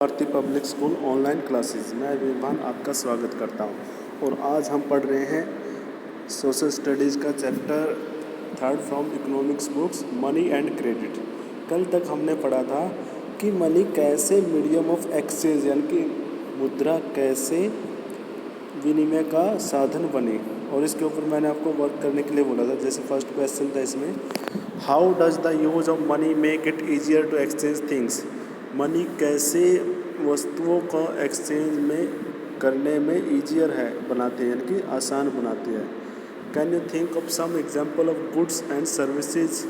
Bharti public school online classes. मैं विभान आपका स्वागत करता हूं और आज हम पढ़ रहे हैं सोशल स्टडीज़ का chapter 3 from economics books money and credit. कल तक हमने पढ़ा था कि मनी कैसे मीडियम ऑफ एक्सचेंज यानी कि मुद्रा कैसे विनिमय का साधन बनी, और इसके ऊपर मैंने आपको वर्क करने के लिए बोला था। जैसे फर्स्ट क्वेश्चन था इसमें, how does the use of money make it easier to exchange things. Money कैसे वस्तुओं को एक्सचेंज में करने में ईजियर है बनाते हैं, यानी कि आसान बनाती है। Can you think of some example of goods and services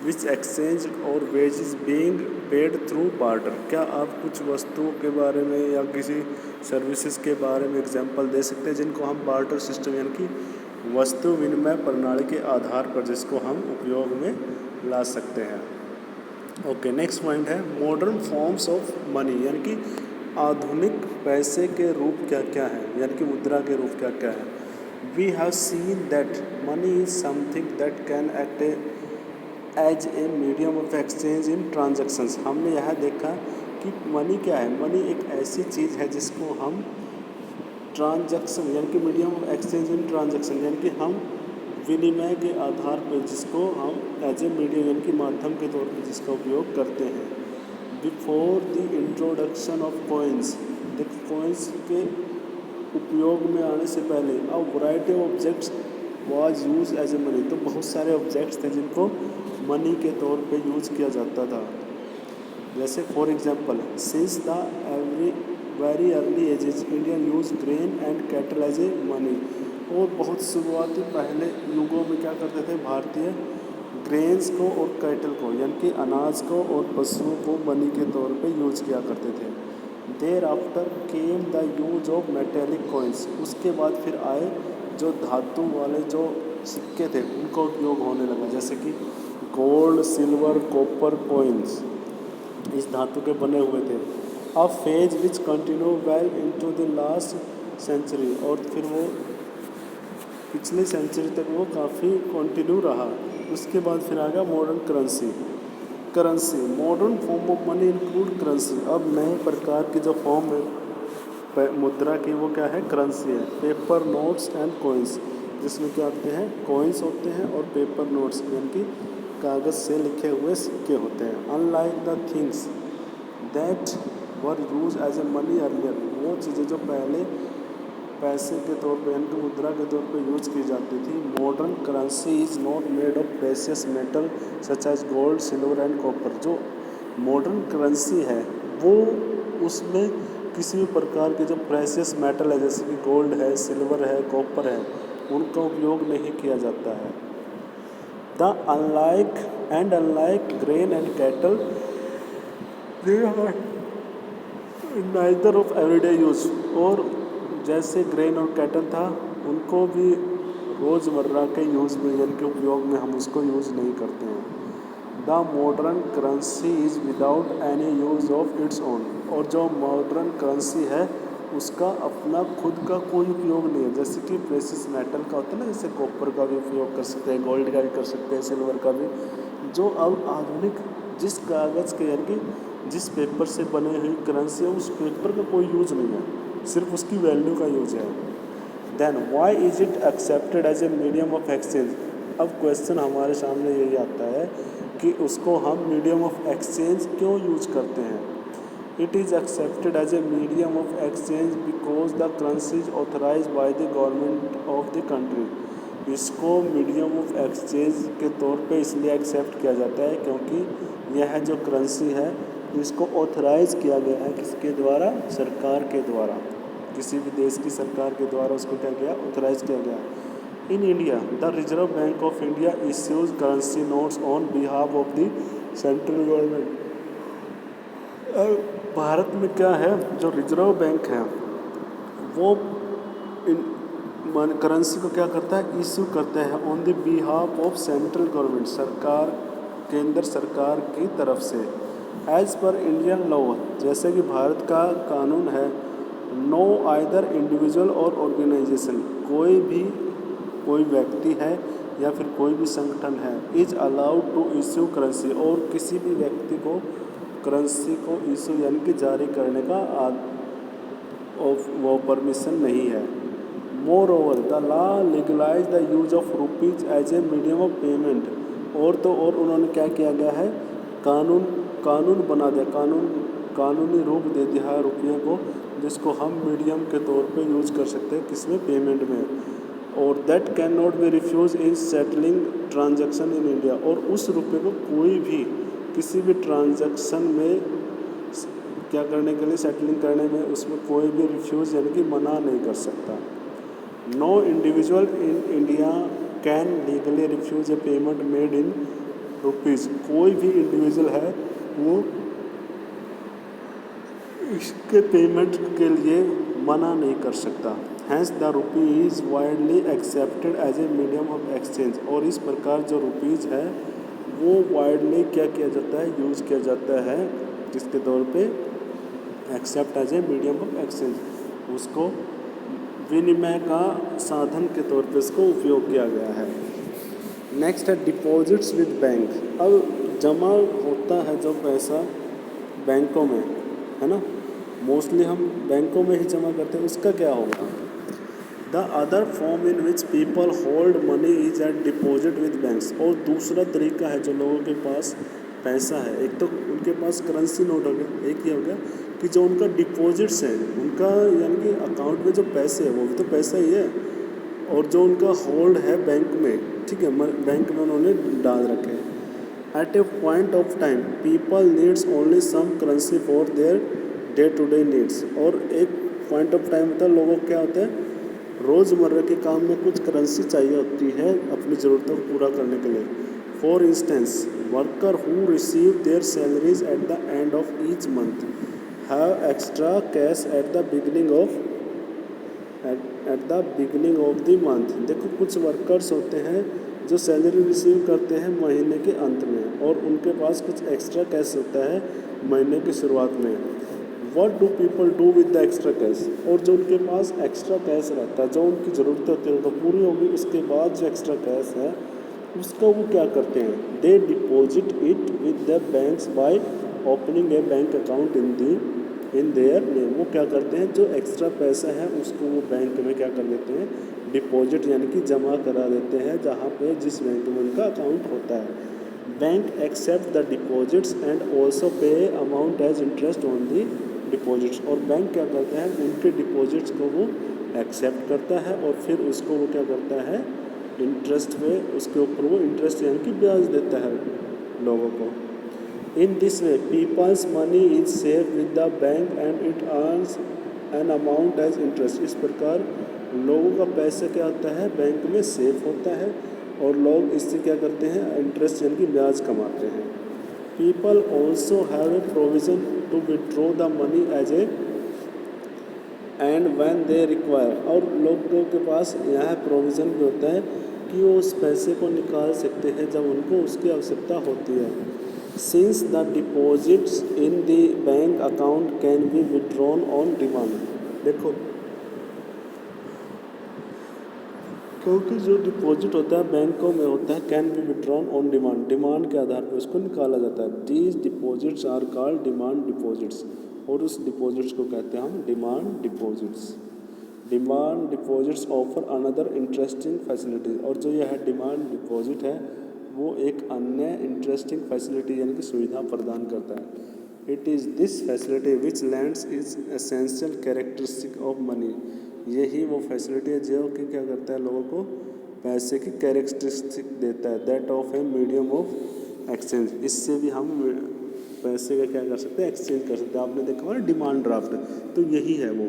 which exchange और wages being paid through barter. क्या आप कुछ वस्तुओं के बारे में या किसी सर्विसेज के बारे में एग्जाम्पल दे सकते हैं जिनको हम बार्टर सिस्टम यानी कि वस्तु विनिमय प्रणाली के आधार पर जिसको हम उपयोग में ला सकते हैं। ओके, नेक्स्ट पॉइंट है मॉडर्न फॉर्म्स ऑफ मनी, यानी कि आधुनिक पैसे के रूप क्या क्या है, यानी कि मुद्रा के रूप क्या क्या है। We have seen that money is something that can act as a medium of exchange in transactions. हमने यह देखा कि मनी क्या है। मनी एक ऐसी चीज़ है जिसको हम ट्रांजैक्शन यानी कि medium of exchange in transaction यानी कि हम विनिमय के आधार पर जिसको हम एज ए मीडियम यानी कि माध्यम के तौर पर जिसका उपयोग करते हैं। Before the introduction of coins, coins के उपयोग में आने से पहले a variety of objects was use as a money. तो बहुत सारे ऑब्जेक्ट्स थे जिनको मनी के तौर पे यूज किया जाता था। जैसे for example, since the very early ages Indian use grain and cattle as a money. और बहुत शुरुआती पहले युगों में क्या करते थे भारतीय, ग्रेन्स को और कैटल को यानी कि अनाज को और पशुओं को मनी के तौर पे यूज किया करते थे। There after came the use of metallic coins. उसके बाद फिर आए जो धातु वाले जो सिक्के थे उनका उपयोग होने लगा, जैसे कि गोल्ड, सिल्वर, कॉपर कॉइन्स इस धातु के बने हुए थे। A phase which continue well into the last century. और फिर वो पिछले सेंचुरी तक वो काफ़ी कंटिन्यू रहा। उसके बाद फिर आ गया modern currency. Modern form of money include currency. अब नए प्रकार की जो फॉर्म है मुद्रा की वो क्या है, करेंसी है। पेपर नोट्स एंड कॉइन्स, जिसमें क्या होते हैं, कॉइन्स होते हैं और पेपर नोट्स यानी कि कागज़ से लिखे हुए सिक्के होते हैं। Unlike the things that were use as a money earlier, वो चीज़ें जो पहले पैसे के तौर पे यानी कि मुद्रा के तौर पे यूज की जाती थी। Modern currency is not made of precious metal such as gold, silver and copper. जो मॉडर्न करेंसी है वो उसमें किसी भी प्रकार के जो प्रेशियस मेटल है जैसे कि गोल्ड है, सिल्वर है, कॉपर है, उनका उपयोग नहीं किया जाता है। The unlike grain and cattle they are neither of everyday use. और जैसे ग्रेन और कैटल था उनको भी रोज़मर्रा के यूज़ में यानी कि उपयोग में हम उसको यूज़ नहीं करते हैं। The modern currency is without any use of its own. और जो मॉडर्न करेंसी है उसका अपना खुद का कोई उपयोग नहीं है। जैसे कि प्रेशियस मेटल का होता है ना, जैसे कॉपर का भी उपयोग कर सकते हैं, गोल्ड का भी कर सकते हैं, सिल्वर का भी। जो अब आधुनिक जिस कागज़ के यानी कि जिस पेपर से बने हुई करेंसी है उस पेपर का कोई यूज नहीं है, सिर्फ उसकी वैल्यू का यूज है। Then why is it accepted as a medium of exchange. अब क्वेश्चन हमारे सामने यही आता है कि उसको हम मीडियम ऑफ एक्सचेंज क्यों यूज करते हैं। It is accepted as a medium of exchange because the currency is authorise by the government of the country. इसको मीडियम ऑफ एक्सचेंज के तौर पे इसलिए एक्सेप्ट किया जाता है क्योंकि यह जो करेंसी है इसको ऑथराइज किया गया है किसके द्वारा, सरकार के द्वारा, किसी भी देश की सरकार के द्वारा उसको क्या किया, ऑथराइज किया गया। In India the reserve bank of India issues currency notes on behalf of the central government. Bharat में क्या है, जो रिजर्व बैंक है वो करेंसी को क्या करता है, इश्यू करता है on the behalf of central government, सरकार, केंद्र सरकार की तरफ से। एज पर इंडियन लॉ, जैसे कि भारत का कानून है, no either individual or organisation, कोई व्यक्ति है या फिर कोई भी संगठन है, is allowed to issue currency, और किसी भी व्यक्ति को करेंसी को इशू यानी कि जारी करने का वो परमिशन नहीं है। Moreover the law legalise the use of rupees as a medium of payment. और तो और उन्होंने क्या किया गया है, कानून बना दिया, कानूनी रूप दे दिया है रुपये को, जिसको हम मीडियम के तौर पे यूज कर सकते हैं किसमें, पेमेंट में। और that can not be refuge in settling transaction in India. और उस रुपये को कोई भी किसी भी ट्रांजैक्शन में क्या करने के लिए, सेटलिंग करने में, उसमें कोई भी रिफ्यूज़ यानी कि मना नहीं कर सकता। No individual in India can legally refuse a payment made in rupees. कोई भी इंडिविजुअल है वो इसके पेमेंट के लिए मना नहीं कर सकता। Hence the rupee is widely accepted as a medium of exchange. और इस प्रकार जो रुपीज़ है वो वाइडली क्या किया जाता है, यूज़ किया जाता है किसके तौर पे, accept as a medium of exchange. उसको विनिमय का साधन के तौर पे इसको उपयोग किया गया है। नेक्स्ट है डिपॉजिट्स विद बैंक। अब जमा होता है जो पैसा बैंकों में, है ना, मोस्टली हम बैंकों में ही जमा करते हैं, उसका क्या होगा। The other form in which people hold money is at deposit with banks. और दूसरा तरीका है जो लोगों के पास पैसा है, एक तो उनके पास करेंसी नोट हो गया, एक ये हो गया कि जो उनका डिपॉजिट्स है, उनका यानी कि अकाउंट में जो पैसे है वो भी तो पैसा ही है, और जो उनका होल्ड है बैंक में, ठीक है, बैंक में उन्होंने डाल रखे हैं। At a point of time people needs only some currency for their day to day needs. और एक पॉइंट ऑफ टाइम होता है, लोगों को क्या होता है, रोज़मर्रा के काम में कुछ करेंसी चाहिए होती है अपनी ज़रूरतों को पूरा करने के लिए। For instance worker who receive there salaries at the end of each month have extra cash at the beginning of the month. देखो कुछ वर्कर्स होते हैं जो सैलरी रिसीव करते हैं महीने के अंत में, और उनके पास कुछ एक्स्ट्रा कैश होता है महीने की शुरुआत में। What do people do with the extra cash. और जो उनके पास एक्स्ट्रा कैश रहता है, जो उनकी ज़रूरत होती है तो पूरी होगी, उसके बाद जो एक्स्ट्रा कैश है उसका वो क्या करते हैं, they deposit it with the banks by opening a bank account in their name. वो क्या करते हैं, जो एक्स्ट्रा पैसा है उसको वो बैंक में क्या कर देते हैं, डिपॉजिट यानी कि जमा करा देते हैं, जहाँ पे जिस बैंक में उनका अकाउंट होता है। Bank accept the deposits and also pay amount as interest on the deposits. और बैंक क्या करता है, उनके डिपॉजिट्स को वो एक्सेप्ट करता है और फिर उसको वो क्या करता है, इंटरेस्ट में उसके ऊपर वो इंटरेस्ट यानी कि ब्याज देता है लोगों को। In this way people's money is save with the bank and it earns an amount as interest. इस प्रकार लोगों का पैसा क्या होता है, बैंक में सेव होता है और लोग इससे क्या करते हैं, इंटरेस्ट यानी कि ब्याज कमाते हैं। People also have a provision to withdraw the money as a and when they require. और लोगों के पास यह प्रोविज़न भी होता है कि वो उस पैसे को निकाल सकते हैं जब उनको उसकी आवश्यकता होती है। Since the deposits in the bank account can be withdrawn on demand. देखो क्योंकि जो डिपॉजिट होता है बैंकों में होता है, can be withdrawn on demand, demand के आधार पर उसको निकाला जाता है। These deposits are called demand deposits. और उस डिपॉजिट्स को कहते हैं हम demand deposits. Demand deposits offer another interesting facility. और जो यह डिमांड डिपॉजिट है वो एक अन्य इंटरेस्टिंग फैसिलिटी यानी कि सुविधा प्रदान करता है। It is this facility which lands is essential characteristic of money. यही वो फैसिलिटी है जो कि क्या करता है, लोगों को पैसे की कैरेक्टरिस्टिक देता है, that of A medium of exchange. इससे भी हम पैसे का क्या कर सकते हैं, एक्सचेंज कर सकते हैं। आपने देखा होगा डिमांड ड्राफ्ट, तो यही है वो,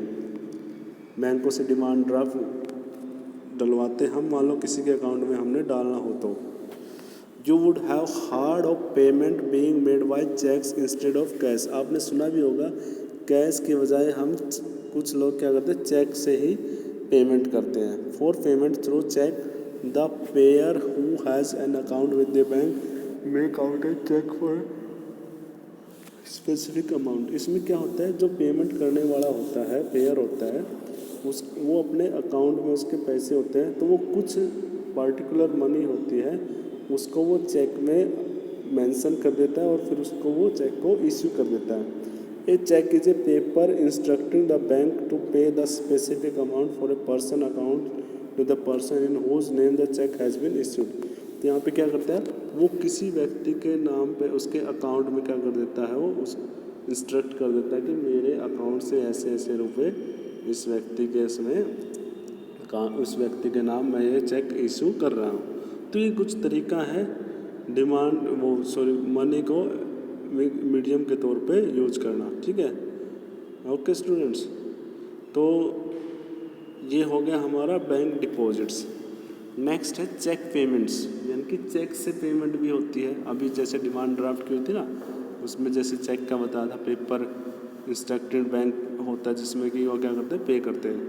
बैंकों से डिमांड ड्राफ्ट डलवाते हम, मान लो किसी के अकाउंट में हमने डालना हो तो। You would have heard of payment being made by cheques instead of cash. आपने सुना भी होगा कैश के बजाय हम कुछ लोग क्या करते हैं, चेक से ही पेमेंट करते हैं। For payment through cheque the payer who has an account with the bank make out a cheque for specific amount. इसमें क्या होता है, जो पेमेंट करने वाला होता है, पेयर होता है, वो अपने अकाउंट में उसके पैसे होते हैं, तो वो कुछ पार्टिकुलर मनी होती है उसको वो चेक में मेंशन कर देता है और फिर उसको वो चेक को इश्यू कर देता है। A cheque is a paper instructing the bank to pay the specific amount for a person account to the person in whose name the cheque has been issued. तो यहाँ पे क्या करता है, वो किसी व्यक्ति के नाम पे उसके अकाउंट में क्या कर देता है, वो उस इंस्ट्रक्ट कर देता है कि मेरे अकाउंट से ऐसे ऐसे रुपए इस व्यक्ति के उस व्यक्ति के नाम मैं ये चेक इशू कर रहा हूँ। तो ये कुछ तरीका है मनी को मीडियम के तौर पे यूज करना। ठीक है, ओके स्टूडेंट्स। तो ये हो गया हमारा बैंक डिपॉजिट्स। नेक्स्ट है चेक पेमेंट्स, यानी कि चेक से पेमेंट भी होती है। अभी जैसे डिमांड ड्राफ्ट की होती है ना, उसमें जैसे चेक का बताया था, पेपर इंस्ट्रक्टेड बैंक होता है जिसमें कि वो क्या करते हैं, पे करते हैं।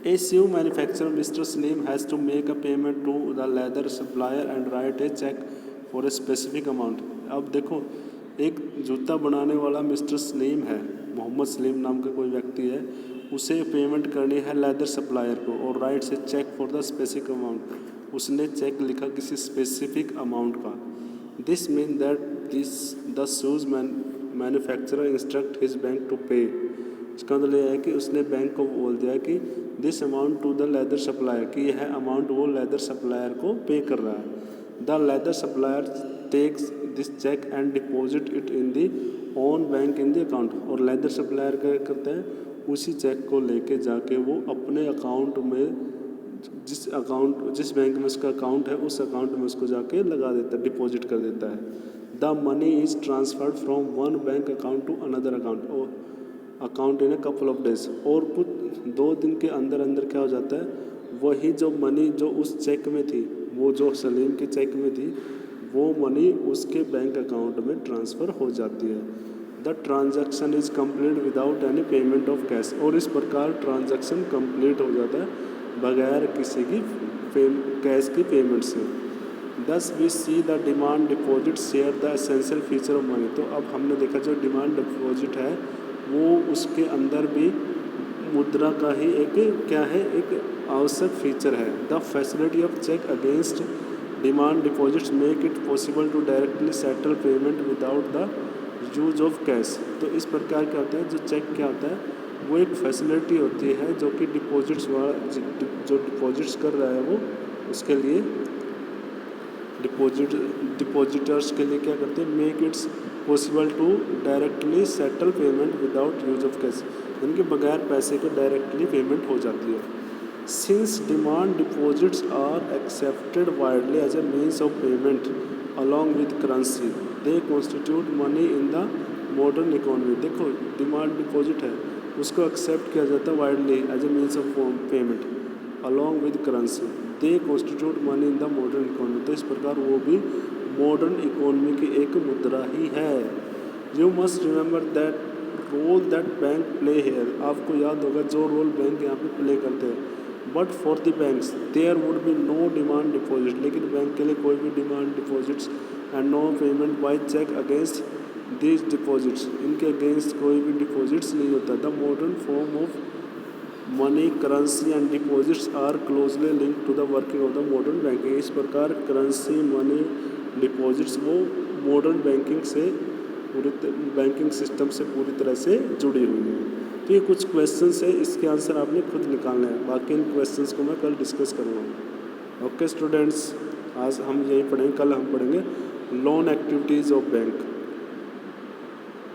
A shoe manufacturer Mr Salim has to make a payment to the leather supplier and write a cheque for a specific amount. अब देखो, एक जूता बनाने वाला मिस्टर सलीम है, मोहम्मद सलीम नाम का कोई व्यक्ति है, उसे पेमेंट करनी है लेदर सप्लायर को और राइट से cheque for the specific amount. उसने चेक लिखा किसी स्पेसिफिक अमाउंट का। This mean that the shoes manufacturer instruct his bank to pay. इसका मतलब यह है कि उसने बैंक को बोल दिया कि this amount to the leather supplier, कि यह अमाउंट वो लेदर सप्लायर को पे कर रहा है। The leather supplier takes this cheque and deposit it in the own bank in the account. और लेदर सप्लायर क्या करता है, उसी चेक को लेके जाके वो अपने अकाउंट में, जिस बैंक में उसका अकाउंट है उस अकाउंट में उसको जाके लगा देता है, डिपॉजिट कर देता है। The money is transferred from one bank account to another account in a couple of days. और कुछ 2 दिन के अंदर अंदर क्या हो जाता है, वही जो मनी जो उस चेक में थी, वो जो सलीम के चेक में थी, वो मनी उसके बैंक अकाउंट में ट्रांसफ़र हो जाती है। The transaction is complete without any payment of cash. और इस प्रकार ट्रांजैक्शन कंप्लीट हो जाता है बगैर किसी की कैश की पेमेंट से। Thus we see the demand deposit share the essential feature of money. तो अब हमने देखा जो डिमांड डिपॉजिट है वो उसके अंदर भी मुद्रा का ही एक क्या है, एक आवश्यक फीचर है। The facility of cheque against demand deposits make it possible to directly settle payment without the use of cash. तो इस प्रकार क्या होता है, जो चेक क्या होता है, वो एक फैसिलिटी होती है जो कि जो डिपॉजिट्स कर रहा है वो उसके लिए डिपॉजिटर्स के लिए क्या करते हैं, make its possible to directly settle payment without use of cash, यानी कि बगैर पैसे के डायरेक्टली पेमेंट हो जाती है। Since demand deposits are accepted widely as a means of payment along with currency, they constitute money in the modern economy. देखो, demand deposit है, उसको एक्सेप्ट किया जाता है widely as a means of payment along with currency, they constitute money in the modern economy. तो इस प्रकार वो भी मॉडर्न इकोनॉमी की एक मुद्रा ही है। You must remember that role that bank play here. आपको याद होगा जो रोल बैंक यहाँ पे प्ले करते हैं। But for the banks there would be no demand deposit. लेकिन बैंक के लिए कोई भी demand deposits and no payment by cheque against these deposits. इनके अगेंस्ट कोई भी डिपॉजिट्स नहीं होता। The modern form of money, currency and deposits are closely linked to the working of the modern banking. इस प्रकार करेंसी, मनी, डिपॉजिट्स वो modern banking system से पूरी तरह से जुड़ी हुई है। तो ये कुछ क्वेश्चंस है, इसके आंसर आपने खुद निकालने हैं। बाकी इन क्वेश्चंस को मैं कल डिस्कस करूँगा। ओके स्टूडेंट्स, आज हम यही पढ़ेंगे, कल हम पढ़ेंगे लोन एक्टिविटीज़ ऑफ बैंक।